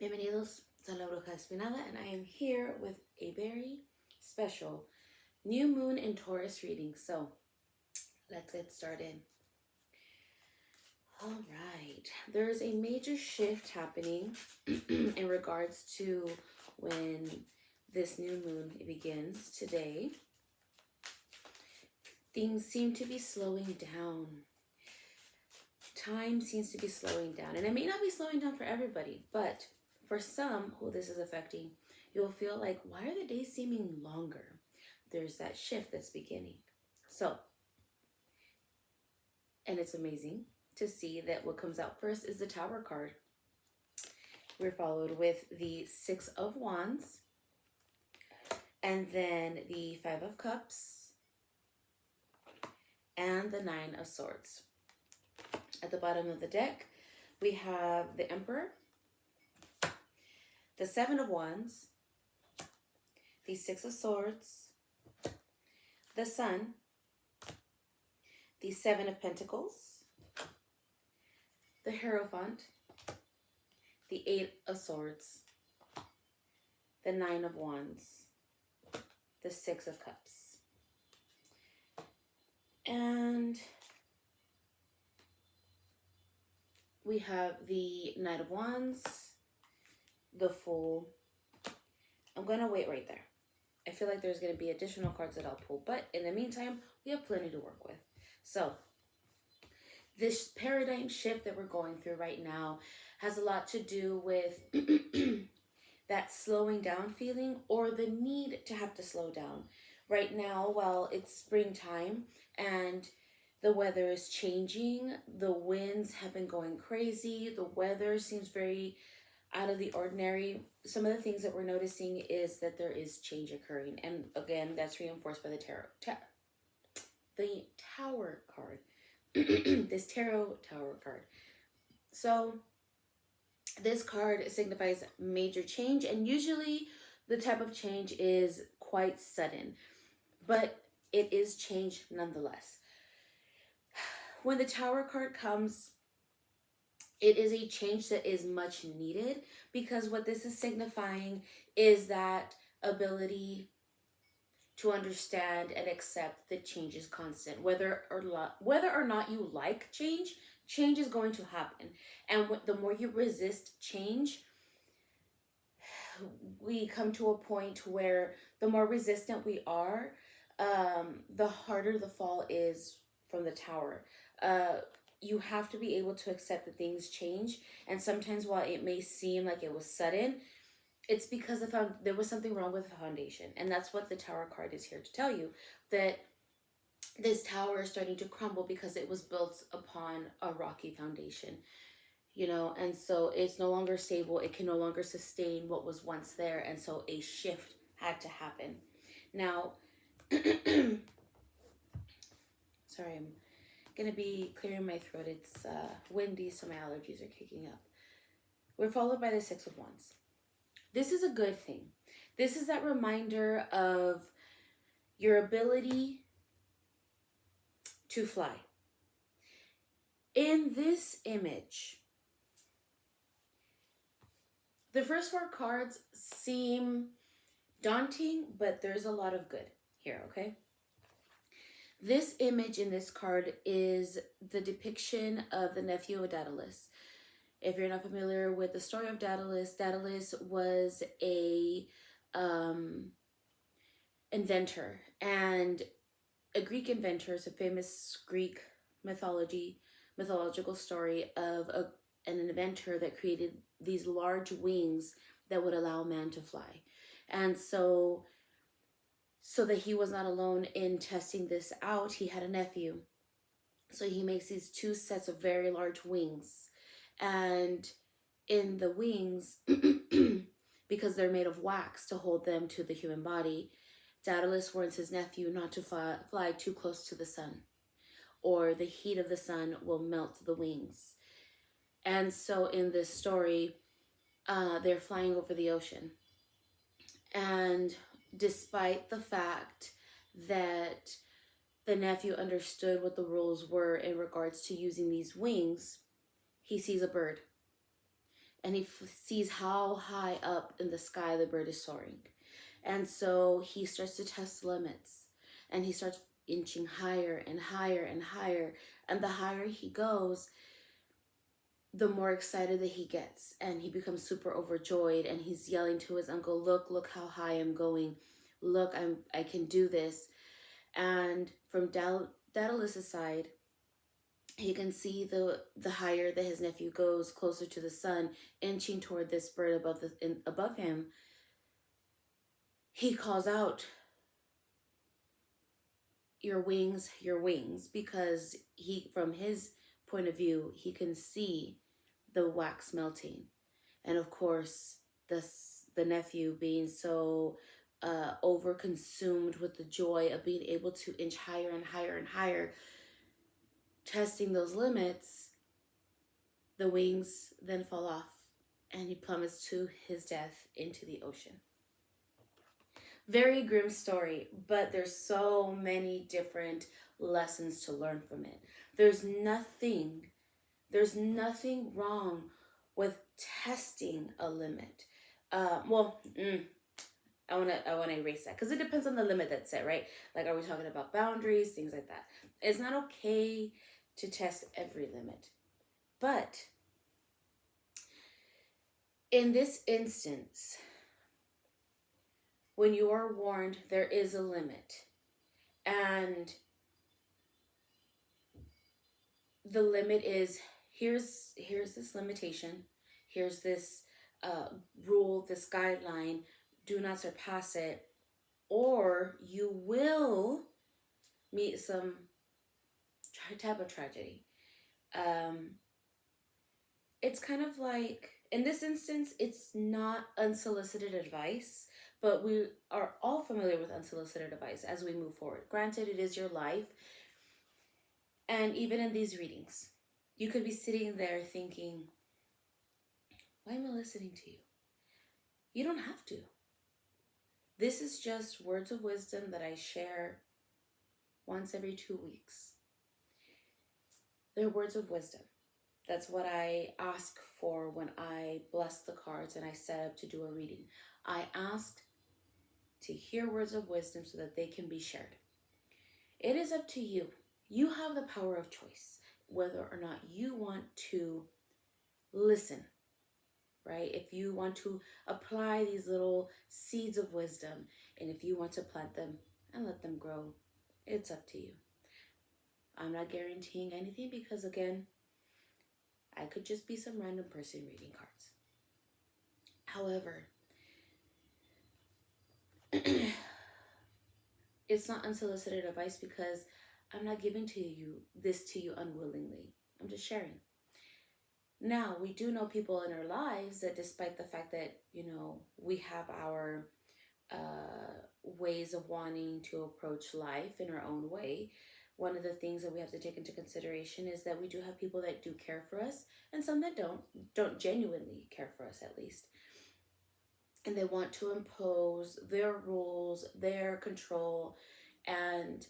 Bienvenidos a La Bruja Espinada, and I am here with a very special new moon in Taurus reading. So let's get started. All right, there's a major shift happening in regards to when this new moon begins today. Things seem to be slowing down. Time seems to be slowing down, and it may not be slowing down for everybody, but for some who this is affecting, you'll feel like, why are the days seeming longer? There's that shift that's beginning. So, and it's amazing to see that what comes out first is the Tower card. We're followed with the Six of Wands, and then the Five of Cups, and the Nine of Swords. At the bottom of the deck, we have the Emperor, the Seven of Wands, the Six of Swords, the Sun, the Seven of Pentacles, the Hierophant, the Eight of Swords, the Nine of Wands, the Six of Cups. And we have the Knight of Wands, the Fool. I'm going to wait right there. I feel like there's going to be additional cards that I'll pull, but in the meantime, we have plenty to work with. So, this paradigm shift that we're going through right now has a lot to do with that slowing down feeling, or the need to have to slow down. Right now, while it's springtime and the weather is changing, the winds have been going crazy, the weather seems very out of the ordinary. Some of the things that we're noticing is that there is change occurring. And again, that's reinforced by the the Tower card. This Tower card. So this card signifies major change, and usually the type of change is quite sudden, but it is change nonetheless. When the Tower card comes, it is a change that is much needed, because what this is signifying is that ability to understand and accept that change is constant. Whether or not you like change, change is going to happen. And the more you resist change, we come to a point where the more resistant we are, the harder the fall is from the Tower. You have to be able to accept that things change. And sometimes while it may seem like it was sudden, it's because there was something wrong with the foundation. And that's what the Tower card is here to tell you, that this tower is starting to crumble because it was built upon a rocky foundation, you know, and so it's no longer stable. It can no longer sustain what was once there. And so a shift had to happen. Now, sorry, I'm going to be clearing my throat. It's windy, so my allergies are kicking up. We're followed by the Six of Wands. This is a good thing. This is that reminder of your ability to fly. In this image, the first four cards seem daunting, but there's a lot of good here, okay? This image in this card is the depiction of the nephew of Daedalus. If you're not familiar with the story of Daedalus, Daedalus was a inventor, and a Greek inventor. Is a famous Greek mythological story of an inventor that created these large wings that would allow man to fly. And so that he was not alone in testing this out, he had a nephew. So he makes these two sets of very large wings. And in the wings, because they're made of wax to hold them to the human body, Daedalus warns his nephew not to fly too close to the sun, or the heat of the sun will melt the wings. And so in this story, they're flying over the ocean. And despite the fact that the nephew understood what the rules were in regards to using these wings, he sees a bird. and he sees how high up in the sky the bird is soaring. And so he starts to test limits, and he starts inching higher and higher and higher. And the higher he goes, the more excited that he gets, and he becomes super overjoyed, and he's yelling to his uncle, look how high I'm going. Look, I can do this. And from Daedalus's side, he can see the higher that his nephew goes, closer to the sun, inching toward this bird above him. He calls out, your wings, because he, from his point of view, he can see the wax melting. And of course, the nephew, being so over consumed with the joy of being able to inch higher and higher and higher, testing those limits, the wings then fall off, and he plummets to his death into the ocean. Very grim story, but there's so many different lessons to learn from it. There's nothing wrong with testing a limit. I wanna erase that, because it depends on the limit that's set, right? Like, are we talking about boundaries, things like that? It's not okay to test every limit, but in this instance, when you are warned there is a limit, and the limit is, here's this limitation, here's this rule, this guideline, do not surpass it, or you will meet some type of tragedy. It's kind of like, in this instance, it's not unsolicited advice, but we are all familiar with unsolicited advice as we move forward. Granted, it is your life. And even in these readings, you could be sitting there thinking, why am I listening to you? You don't have to. This is just words of wisdom that I share once every 2 weeks. They're words of wisdom. That's what I ask for when I bless the cards and I set up to do a reading. I asked to hear words of wisdom so that they can be shared. It is up to you. You have the power of choice, whether or not you want to listen, right? If you want to apply these little seeds of wisdom, and if you want to plant them and let them grow, it's up to you. I'm not guaranteeing anything, because again, I could just be some random person reading cards. However, it's not unsolicited advice, because I'm not giving this to you unwillingly. I'm just sharing. Now, we do know people in our lives that, despite the fact that, we have our ways of wanting to approach life in our own way, one of the things that we have to take into consideration is that we do have people that do care for us, and some that don't genuinely care for us, at least. And they want to impose their rules, their control, and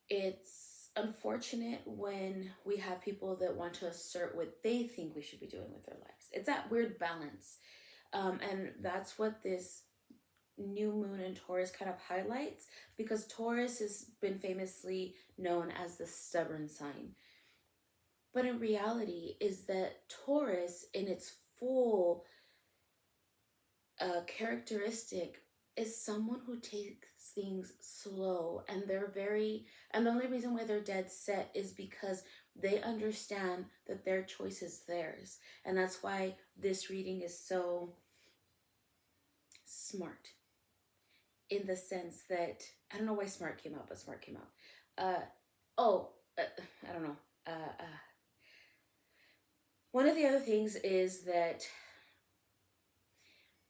it's unfortunate when we have people that want to assert what they think we should be doing with their lives. It's that weird balance. And that's what this new moon in Taurus kind of highlights, because Taurus has been famously known as the stubborn sign. But in reality is that Taurus, in its full characteristic, is someone who takes things slow, and and the only reason why they're dead set is because they understand that their choice is theirs. And that's why this reading is so smart, in the sense that, I don't know why smart came out, but smart came out. I don't know. One of the other things is that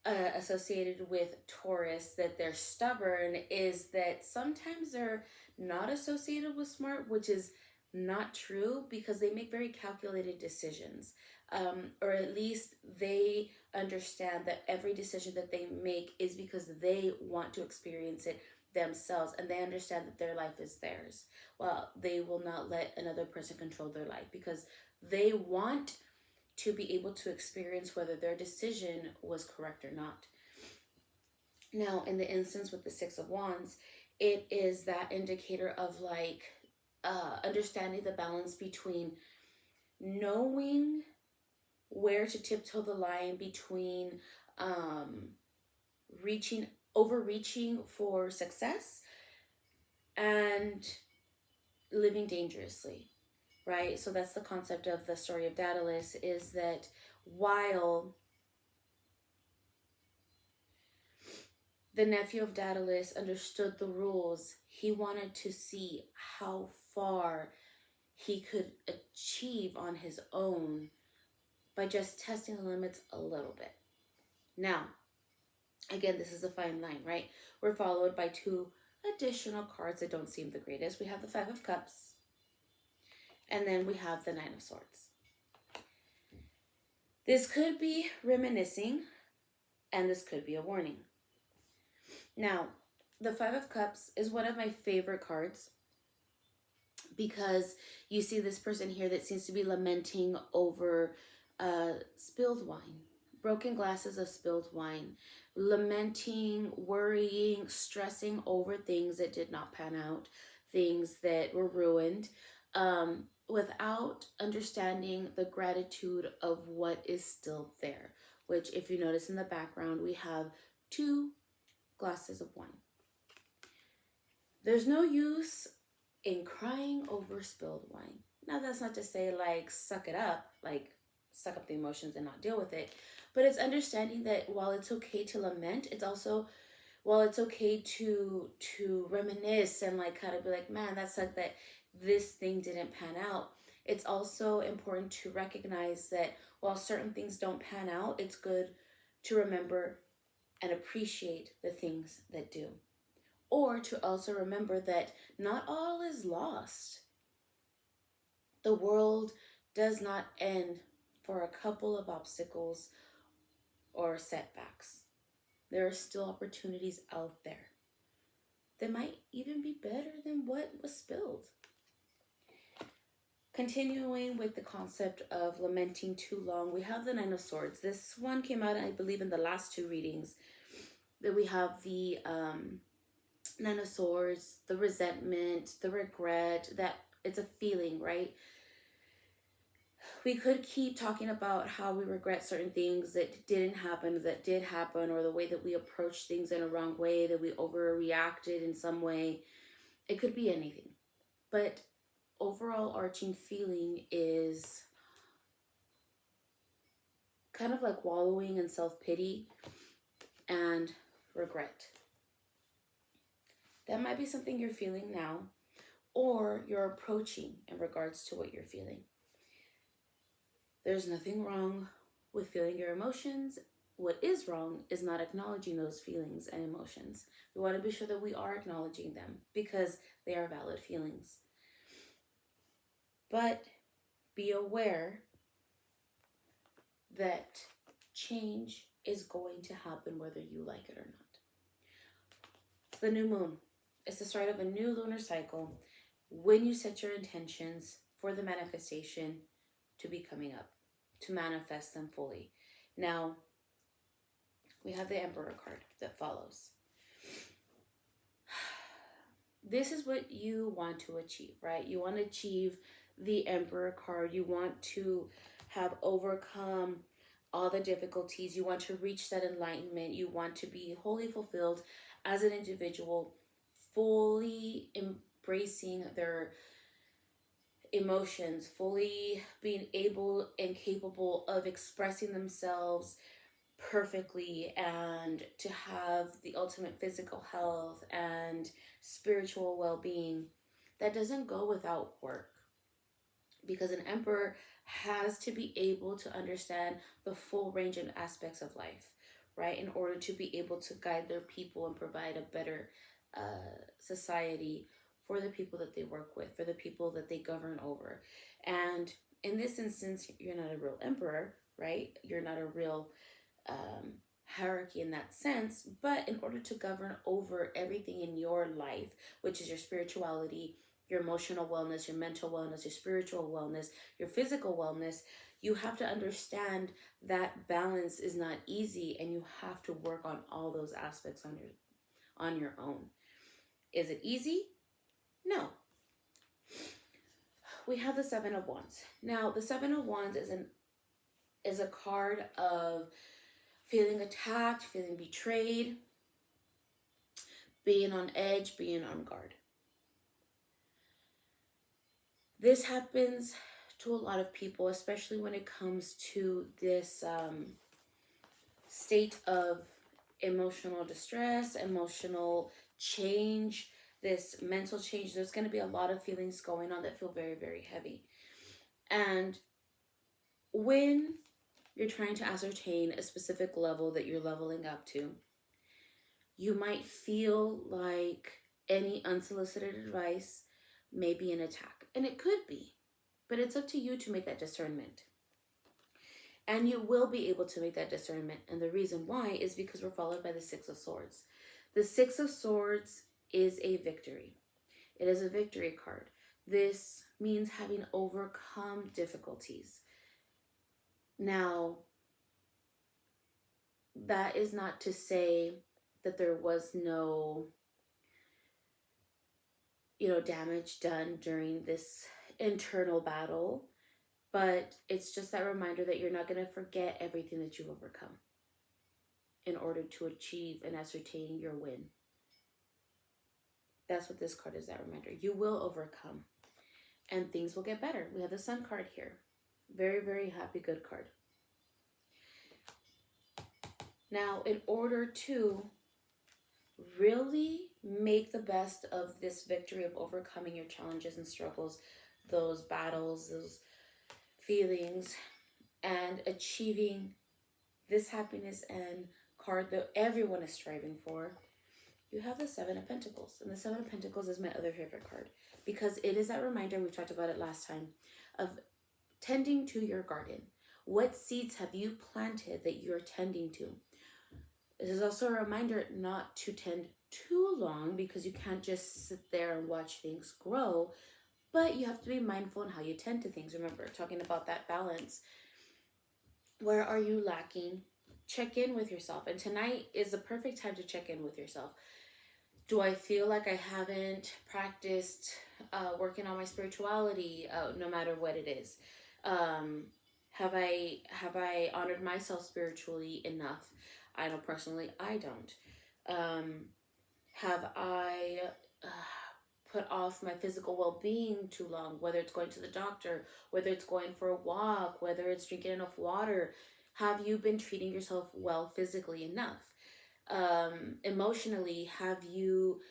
associated with Taurus, that they're stubborn, is that sometimes they're not associated with smart, which is not true, because they make very calculated decisions, or at least they understand that every decision that they make is because they want to experience it themselves, and they understand that their life is theirs. Well, they will not let another person control their life, because they want to be able to experience whether their decision was correct or not. Now, in the instance with the Six of Wands, it is that indicator of like understanding the balance between knowing where to tiptoe the line between um, reaching, overreaching for success and living dangerously, right? So that's the concept of the story of Daedalus, is that while the nephew of Daedalus understood the rules, he wanted to see how far he could achieve on his own by just testing the limits a little bit. Now, again, this is a fine line, right? We're followed by two additional cards that don't seem the greatest. We have the Five of Cups, and then we have the Nine of Swords. This could be reminiscing, and this could be a warning. Now, the Five of Cups is one of my favorite cards because you see this person here that seems to be lamenting over spilled wine, broken glasses of spilled wine, lamenting, worrying, stressing over things that did not pan out, things that were ruined, without understanding the gratitude of what is still there. Which, if you notice in the background, we have two glasses of wine. There's no use in crying over spilled wine. Now, that's not to say like suck it up, like suck up the emotions and not deal with it, but it's understanding that while it's okay to lament, it's also, while it's okay to reminisce and like kind of be like, man, that sucked that this thing didn't pan out. It's also important to recognize that while certain things don't pan out, it's good to remember and appreciate the things that do. Or to also remember that not all is lost. The world does not end for a couple of obstacles or setbacks. There are still opportunities out there that might even be better than what was spilled. Continuing with the concept of lamenting too long, we have the Nine of Swords. This one came out, I believe, in the last two readings. That we have the Nine of Swords, the resentment, the regret, that it's a feeling, right? We could keep talking about how we regret certain things that didn't happen, that did happen, or the way that we approached things in a wrong way, that we overreacted in some way. It could be anything. But overall arching feeling is kind of like wallowing in self-pity and regret. That might be something you're feeling now, or you're approaching in regards to what you're feeling. There's nothing wrong with feeling your emotions. What is wrong is not acknowledging those feelings and emotions. We want to be sure that we are acknowledging them because they are valid feelings. But be aware that change is going to happen whether you like it or not. The new moon. It's the start of a new lunar cycle when you set your intentions for the manifestation to be coming up, to manifest them fully. Now, we have the Emperor card that follows. This is what you want to achieve, right? You want to achieve the Emperor card. You want to have overcome all the difficulties. You want to reach that enlightenment. You want to be wholly fulfilled as an individual, fully embracing their emotions, fully being able and capable of expressing themselves perfectly, and to have the ultimate physical health and spiritual well-being. That doesn't go without work, because an emperor has to be able to understand the full range and aspects of life, right, in order to be able to guide their people and provide a better society for the people that they work with, for the people that they govern over. And in this instance, you're not a real emperor, right? You're not a real hierarchy in that sense, but in order to govern over everything in your life, which is your spirituality, your emotional wellness, your mental wellness, your spiritual wellness, your physical wellness, you have to understand that balance is not easy, and you have to work on all those aspects on your own. Is it easy? No. We have the Seven of Wands. Now, the Seven of Wands is a card of feeling attacked, feeling betrayed, being on edge, being on guard. This happens to a lot of people, especially when it comes to this state of emotional distress, emotional change, this mental change. There's going to be a lot of feelings going on that feel very, very heavy. And when you're trying to ascertain a specific level that you're leveling up to, you might feel like any unsolicited advice may be an attack. And it could be, but it's up to you to make that discernment. And you will be able to make that discernment. And the reason why is because we're followed by the Six of Swords. The Six of Swords is a victory. It is a victory card. This means having overcome difficulties. Now, that is not to say that there was no, damage done during this internal battle, but it's just that reminder that you're not going to forget everything that you've overcome in order to achieve and ascertain your win. That's what this card is, that reminder. You will overcome and things will get better. We have the Sun card here. Very, very happy, good card. Now, in order to really make the best of this victory of overcoming your challenges and struggles, those battles, those feelings, and achieving this happiness and card that everyone is striving for, you have the Seven of Pentacles. And the Seven of Pentacles is my other favorite card because it is that reminder, we talked about it last time, of tending to your garden. What seeds have you planted that you're tending to? This is also a reminder not to tend too long because you can't just sit there and watch things grow, but you have to be mindful in how you tend to things. Remember, talking about that balance. Where are you lacking? Check in with yourself. And tonight is the perfect time to check in with yourself. Do I feel like I haven't practiced working on my spirituality, no matter what it is? Have I honored myself spiritually enough? I know personally I don't. Have I put off my physical well-being too long, whether it's going to the doctor, whether it's going for a walk, whether it's drinking enough water? Have you been treating yourself well physically enough? Emotionally, have you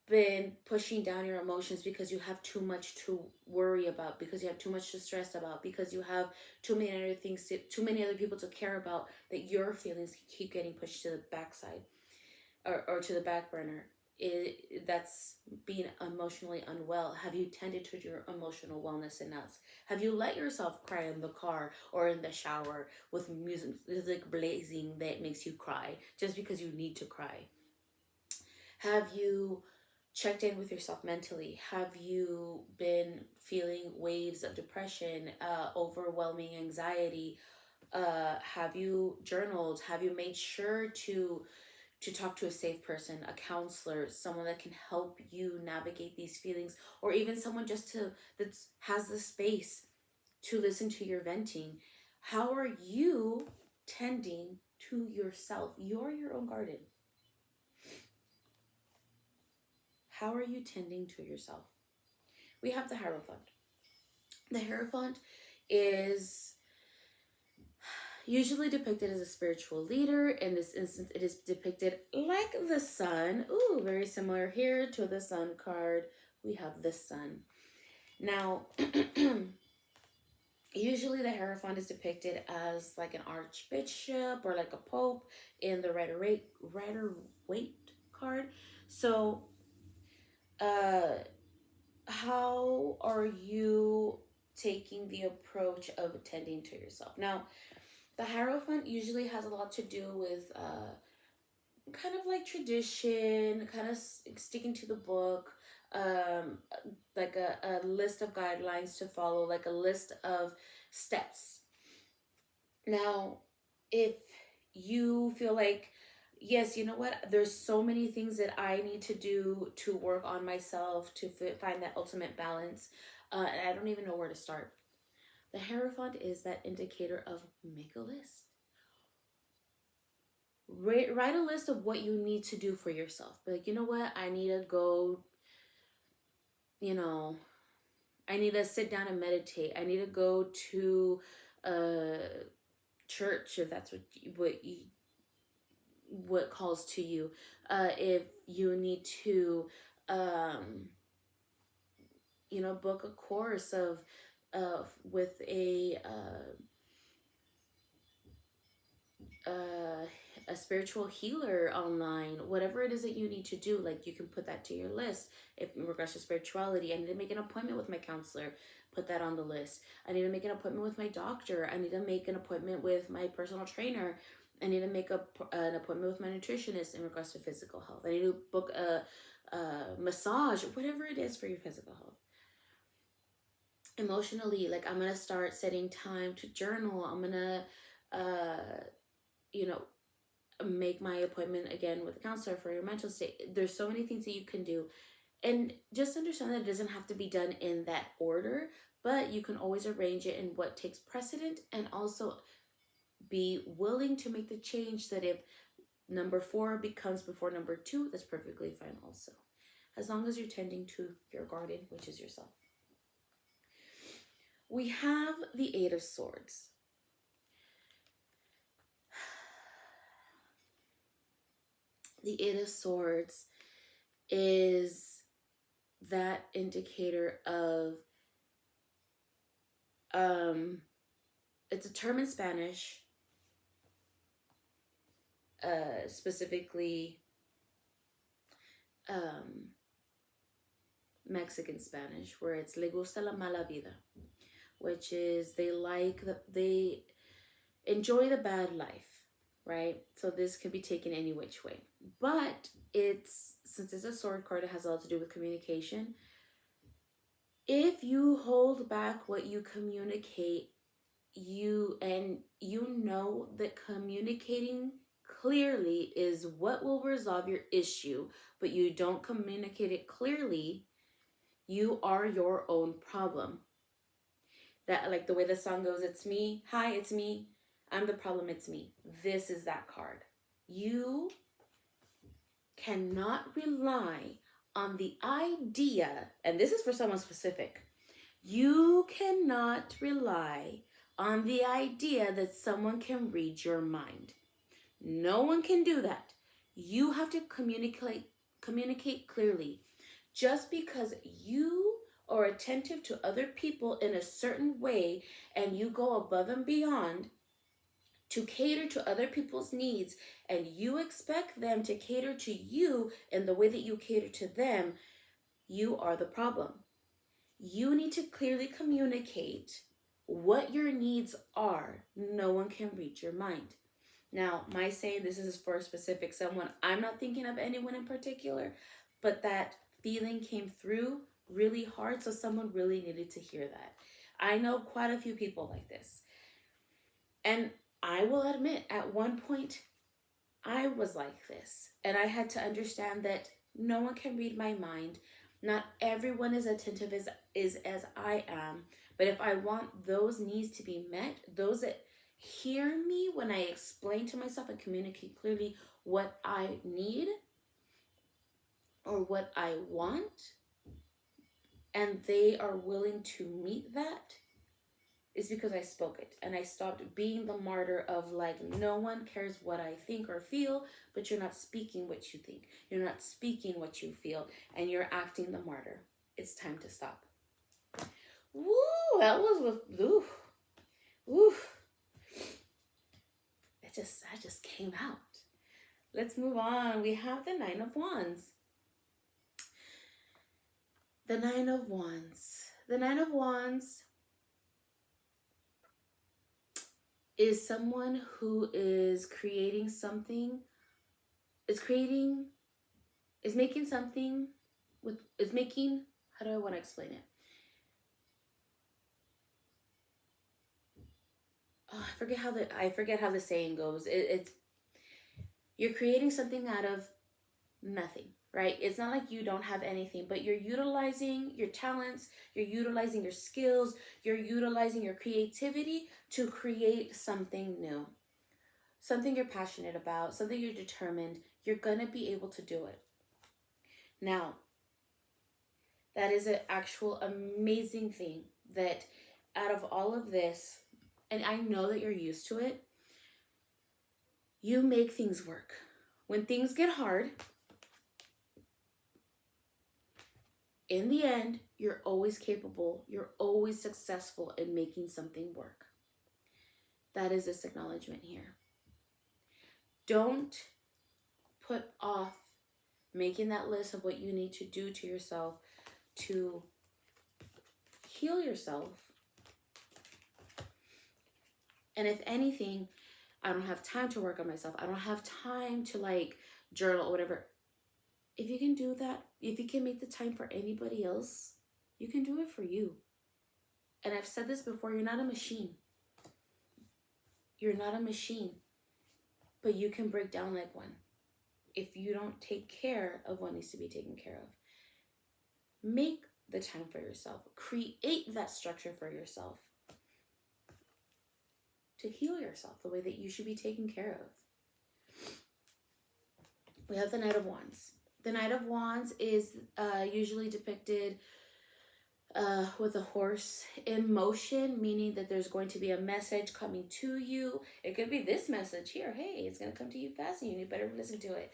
been pushing down your emotions because you have too much to worry about, because you have too much to stress about, because you have too many other things too many other people to care about, that your feelings keep getting pushed to the backside or to the back burner? That's being emotionally unwell. Have you tended to your emotional wellness enough? Have you let yourself cry in the car or in the shower with music blazing that makes you cry just because you need to cry? Have you checked in with yourself mentally? Have you been feeling waves of depression, overwhelming anxiety? Have you journaled? Have you made sure to talk to a safe person, a counselor, someone that can help you navigate these feelings, or even someone just that has the space to listen to your venting? How are you tending to yourself? You're your own garden. How are you tending to yourself? We have the Hierophant. The Hierophant is usually depicted as a spiritual leader. In this instance, it is depicted like the sun. Ooh, very similar here to the Sun card. We have the sun. Now, usually the Hierophant is depicted as like an archbishop or like a pope in the Rider-Waite card. So, how are you taking the approach of attending to yourself? Now, the Hierophant usually has a lot to do with kind of like tradition, kind of sticking to the book, um, like a list of guidelines to follow, like a list of steps. Now, if you feel like, yes, you know what, there's so many things that I need to do to work on myself to find that ultimate balance, and I don't even know where to start. The Hierophant is that indicator of make a list. Write a list of what you need to do for yourself. Be like, you know what, I need to go, you know, I need to sit down and meditate. I need to go to a church if that's what calls to you. If you need to, um, book a course of with uh, a spiritual healer online, whatever it is that you need to do, like you can put that to your list. If in regards to spirituality, I need to make an appointment with my counselor, put that on the list. I need to make an appointment with my doctor. I need to make an appointment with my personal trainer. I need to make an appointment with my nutritionist in regards to physical health. I need to book a massage, whatever it is for your physical health. Emotionally, like I'm gonna start setting time to journal. I'm gonna you know make my appointment again with a counselor for your mental state. There's so many things that you can do, and just understand that it doesn't have to be done in that order, but you can always arrange it in what takes precedent, and also be willing to make the change that if number 4 becomes before number 2, that's perfectly fine also, as long as you're tending to your garden, which is yourself. We have the 8 of Swords. The 8 of Swords is that indicator of, it's a term in Spanish, specifically Mexican Spanish, where it's le gusta la mala vida, which is they enjoy the bad life, right? So this can be taken any which way, but since it's a sword card, it has a lot to do with communication. If you hold back what you communicate, you know that communicating clearly is what will resolve your issue, but you don't communicate it clearly, you are your own problem. That, like the way the song goes, it's me, hi, it's me, I'm the problem, it's me. This is that card. You cannot rely on the idea, and this is for someone specific, you cannot rely on the idea that someone can read your mind. No one can do that. You have to communicate clearly. Just because you are attentive to other people in a certain way and you go above and beyond to cater to other people's needs, and you expect them to cater to you in the way that you cater to them, you are the problem. You need to clearly communicate what your needs are. No one can read your mind. Now, my saying this is for a specific someone, I'm not thinking of anyone in particular, but that feeling came through really hard, so someone really needed to hear that. I know quite a few people like this. And I will admit, at one point, I was like this. And I had to understand that no one can read my mind. Not everyone is attentive as I am. But if I want those needs to be met, those that hear me when I explain to myself and communicate clearly what I need or what I want, and they are willing to meet that, is because I spoke it. And I stopped being the martyr of like, no one cares what I think or feel, but you're not speaking what you think. You're not speaking what you feel, and you're acting the martyr. It's time to stop. Woo, that was with, oof, oof. That just came out. Let's move on. We have the 9 of Wands. The 9 of Wands. The 9 of Wands is someone who is creating something, is making something with is making, how do I want to explain it? Oh, I forget how the saying goes. It's you're creating something out of nothing, right? It's not like you don't have anything, but you're utilizing your talents, you're utilizing your skills, you're utilizing your creativity to create something new, something you're passionate about, something you're determined. You're gonna be able to do it. Now, that is an actual amazing thing that out of all of this, and I know that you're used to it, you make things work. When things get hard, in the end, you're always capable, you're always successful in making something work. That is this acknowledgement here. Don't put off making that list of what you need to do to yourself to heal yourself. And if anything, I don't have time to work on myself. I don't have time to like journal or whatever. If you can do that, if you can make the time for anybody else, you can do it for you. And I've said this before, you're not a machine. You're not a machine, but you can break down like one if you don't take care of what needs to be taken care of. Make the time for yourself. Create that structure for yourself to heal yourself the way that you should be taken care of. We have the Knight of Wands. The Knight of Wands is usually depicted with a horse in motion, meaning that there's going to be a message coming to you. It could be this message here. Hey, it's going to come to you fast and you better listen to it.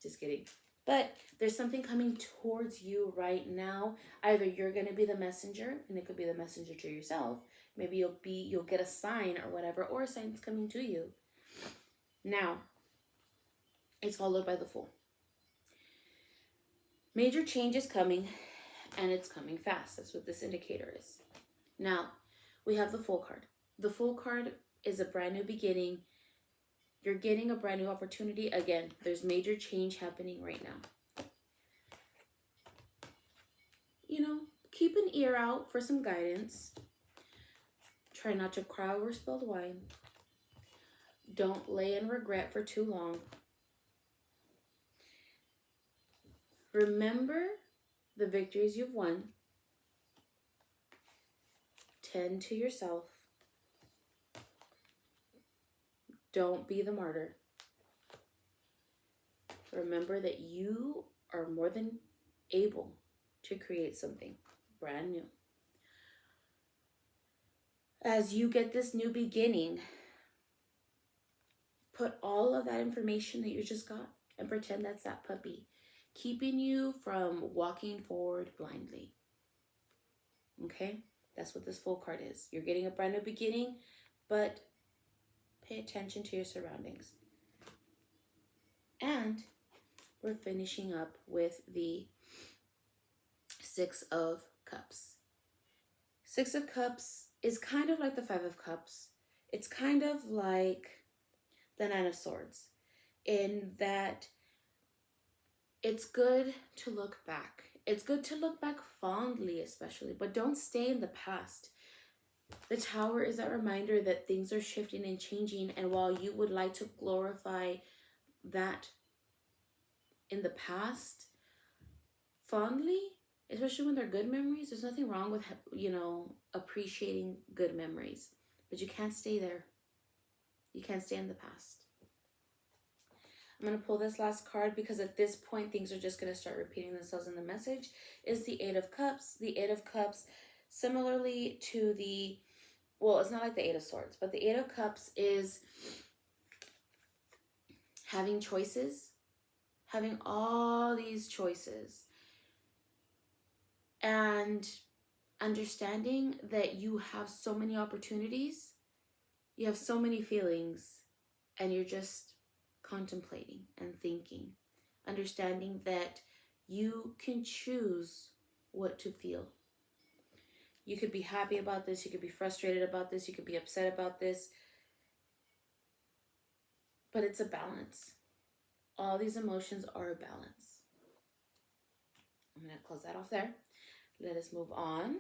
Just kidding. But there's something coming towards you right now. Either you're going to be the messenger, and it could be the messenger to yourself. Maybe you'll get a sign or whatever, or a sign's coming to you. Now, it's followed by the Fool. Major change is coming, and it's coming fast. That's what this indicator is. Now, we have the Fool card. The Fool card is a brand new beginning. You're getting a brand new opportunity. Again, there's major change happening right now. You know, keep an ear out for some guidance. Try not to cry over spilled wine. Don't lay in regret for too long. Remember the victories you've won. Tend to yourself. Don't be the martyr. Remember that you are more than able to create something brand new. As you get this new beginning, put all of that information that you just got and pretend that's that puppy, keeping you from walking forward blindly. Okay? That's what this Fool card is. You're getting a brand new beginning, but pay attention to your surroundings. And we're finishing up with the Six of Cups. Six of Cups is kind of like the Five of Cups. It's kind of like the Nine of Swords in that it's good to look back. It's good to look back fondly, especially, but don't stay in the past. The Tower is that reminder that things are shifting and changing, and while you would like to glorify that in the past fondly, especially when they're good memories, there's nothing wrong with, appreciating good memories, but you can't stay there. You can't stay in the past. I'm going to pull this last card because at this point, things are just going to start repeating themselves in the message. Is the Eight of Cups. The Eight of Cups, similarly to it's not like the Eight of Swords, but the Eight of Cups is having choices, having all these choices, and understanding that you have so many opportunities, you have so many feelings, and you're just contemplating and thinking, understanding that you can choose what to feel. You could be happy about this, you could be frustrated about this, you could be upset about this, but it's a balance. All these emotions are a balance. I'm going to close that off there. Let us move on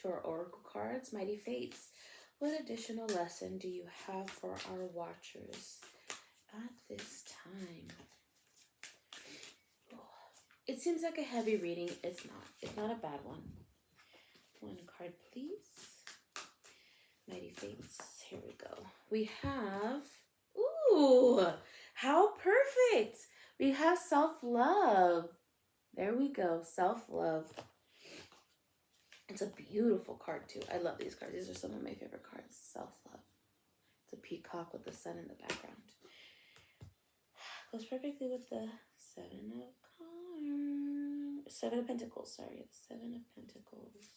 to our oracle cards. Mighty Fates, what additional lesson do you have for our watchers at this time? Oh, it seems like a heavy reading. It's not. It's not a bad one. One card, please. Mighty Fates. Here we go. We have... Ooh! How perfect! We have self-love. There we go. Self-love. It's a beautiful card, too. I love these cards. These are some of my favorite cards. Self-love. It's a peacock with the sun in the background. Goes perfectly with the Seven of Pentacles. Sorry, the Seven of Pentacles.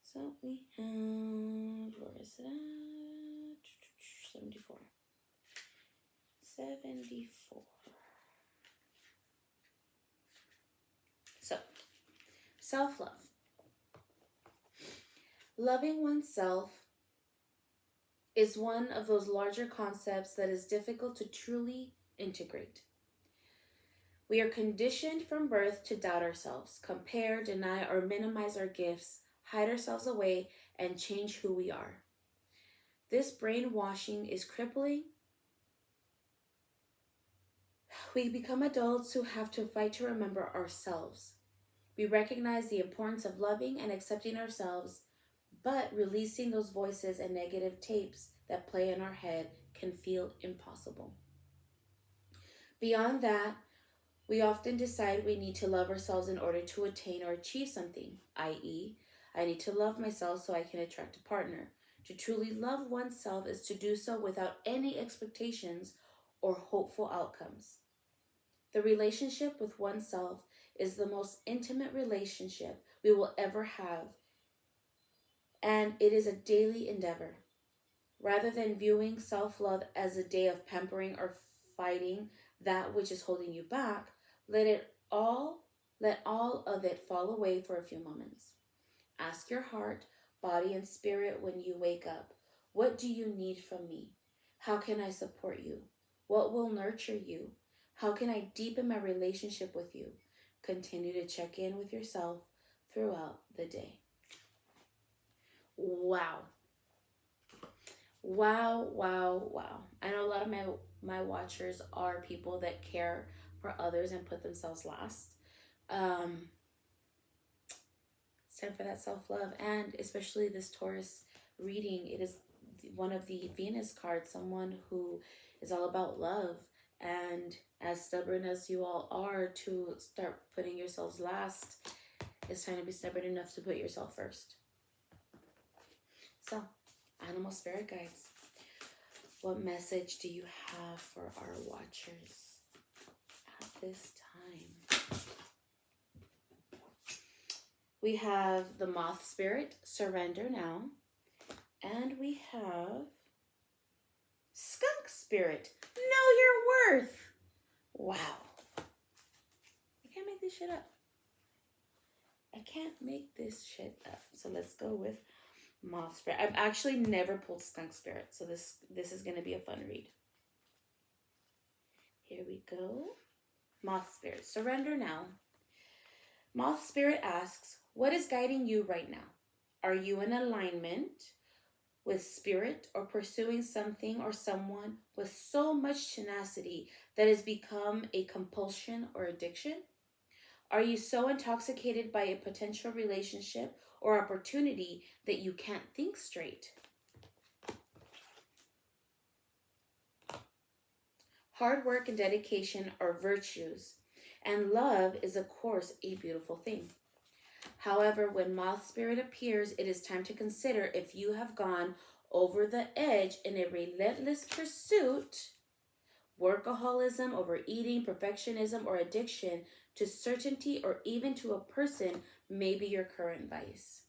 So we have... Where is it at? 74. 74. So, self-love. Loving oneself is one of those larger concepts that is difficult to truly integrate. We are conditioned from birth to doubt ourselves, compare, deny, or minimize our gifts, hide ourselves away, and change who we are. This brainwashing is crippling. We become adults who have to fight to remember ourselves. We recognize the importance of loving and accepting ourselves, but releasing those voices and negative tapes that play in our head can feel impossible. Beyond that, we often decide we need to love ourselves in order to attain or achieve something, i.e., I need to love myself so I can attract a partner. To truly love oneself is to do so without any expectations or hopeful outcomes. The relationship with oneself is the most intimate relationship we will ever have, and it is a daily endeavor. Rather than viewing self-love as a day of pampering or fighting that which is holding you back, let all of it fall away for a few moments. Ask your heart, body, and spirit when you wake up, what do you need from me? How can I support you? What will nurture you? How can I deepen my relationship with you? Continue to check in with yourself throughout the day. Wow. Wow, wow, wow. I know a lot of my watchers are people that care for others and put themselves last. It's time for that self-love, and especially this Taurus reading, it is one of the Venus cards, someone who is all about love. And as stubborn as you all are to start putting yourselves last, it's time to be stubborn enough to put yourself first. So, animal spirit guides, what message do you have for our watchers at this time? We have the moth spirit, surrender now. And we have skunk spirit, know your worth. Wow. I can't make this shit up. I can't make this shit up. So let's go with moth spirit. I've actually never pulled skunk spirit, so this is going to be a fun read. Here we go. Moth spirit, surrender now. Moth spirit asks, what is guiding you right now? Are you in alignment with spirit or pursuing something or someone with so much tenacity that has become a compulsion or addiction? Are you so intoxicated by a potential relationship or opportunity that you can't think straight? Hard work and dedication are virtues, and love is, of course, a beautiful thing. However, when moth spirit appears, it is time to consider if you have gone over the edge in a relentless pursuit, workaholism, overeating, perfectionism, or addiction to certainty or even to a person may be your current vice.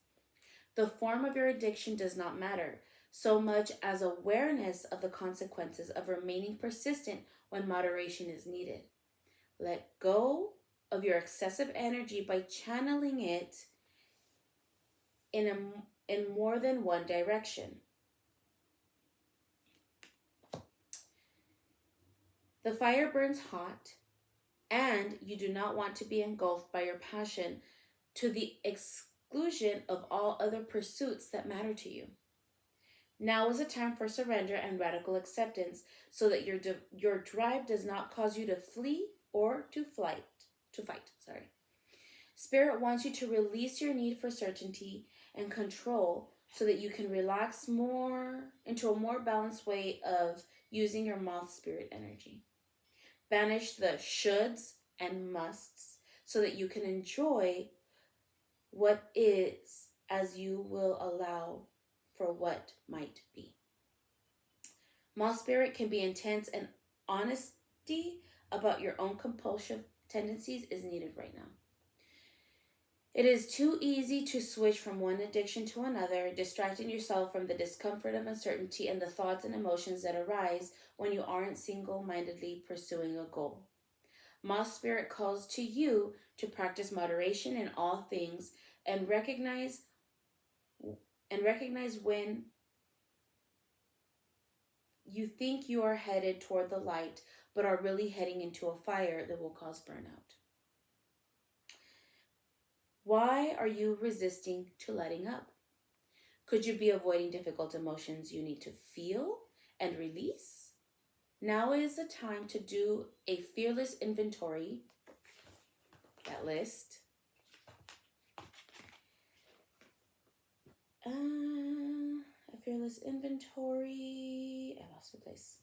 The form of your addiction does not matter so much as awareness of the consequences of remaining persistent when moderation is needed. Let go of your excessive energy by channeling it in more than one direction. The fire burns hot, And you do not want to be engulfed by your passion to the exclusion of all other pursuits that matter to you. Now is a time for surrender and radical acceptance so that your drive does not cause you to flee or to fight, sorry. Spirit wants you to release your need for certainty and control so that you can relax more into a more balanced way of using your moth spirit energy. Banish the shoulds and musts so that you can enjoy what is as you will allow for what might be. Moth spirit can be intense, and honesty about your own compulsive tendencies is needed right now. It is too easy to switch from one addiction to another, distracting yourself from the discomfort of uncertainty and the thoughts and emotions that arise when you aren't single-mindedly pursuing a goal. Moth spirit calls to you to practice moderation in all things and recognize when you think you are headed toward the light but are really heading into a fire that will cause burnout. Why are you resisting to letting up? Could you be avoiding difficult emotions you need to feel and release? Now is the time to do a fearless inventory, that list. A fearless inventory. I lost the place.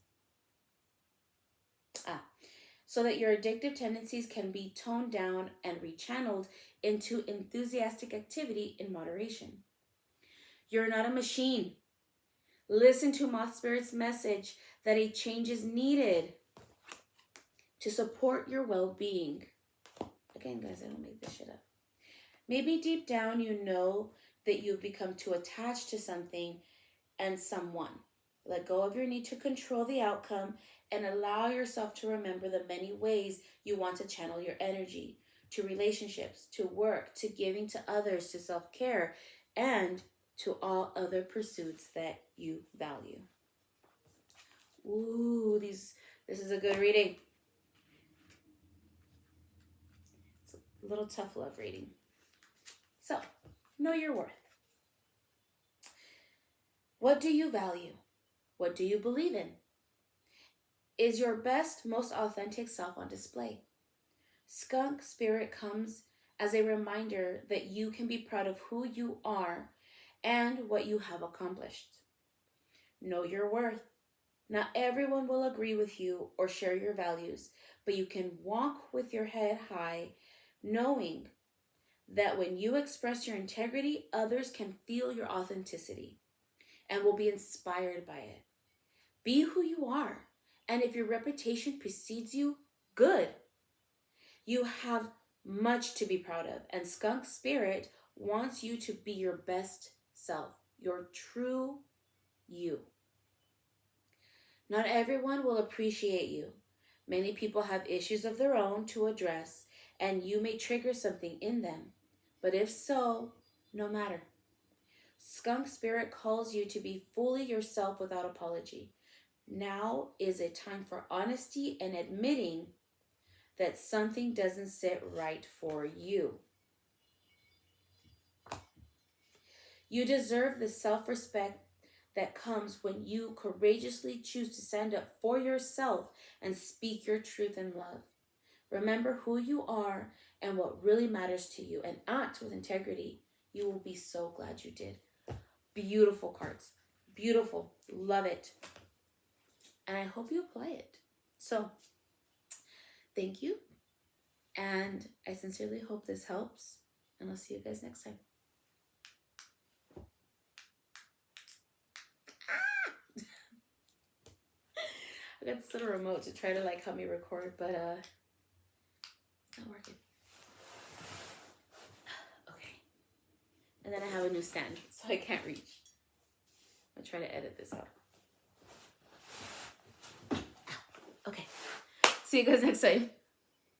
So that your addictive tendencies can be toned down and rechanneled into enthusiastic activity in moderation. You're not a machine. Listen to Moth Spirit's message that a change is needed to support your well-being. Again, guys, I don't make this shit up. Maybe deep down you know that you've become too attached to something and someone. Let go of your need to control the outcome and allow yourself to remember the many ways you want to channel your energy to relationships, to work, to giving to others, to self-care, and to all other pursuits that you value. Ooh, this is a good reading. It's a little tough love reading. So, know your worth. What do you value? What do you believe in? Is your best, most authentic self on display? Skunk Spirit comes as a reminder that you can be proud of who you are and what you have accomplished. Know your worth. Not everyone will agree with you or share your values, but you can walk with your head high, knowing that when you express your integrity, others can feel your authenticity and will be inspired by it. Be who you are, and if your reputation precedes you, good. You have much to be proud of, and Skunk Spirit wants you to be your best self, your true you. Not everyone will appreciate you. Many people have issues of their own to address, and you may trigger something in them. But if so, no matter. Skunk Spirit calls you to be fully yourself without apology. Now is a time for honesty and admitting that something doesn't sit right for you. You deserve the self-respect that comes when you courageously choose to stand up for yourself and speak your truth in love. Remember who you are and what really matters to you, and act with integrity. You will be so glad you did. Beautiful cards. Beautiful. Love it. And I hope you apply it. So, thank you. And I sincerely hope this helps. And I'll see you guys next time. I got this little remote to try to help me record, but it's not working. Okay. And then I have a new stand, so I can't reach. I'll try to edit this out. Okay. See you guys next time.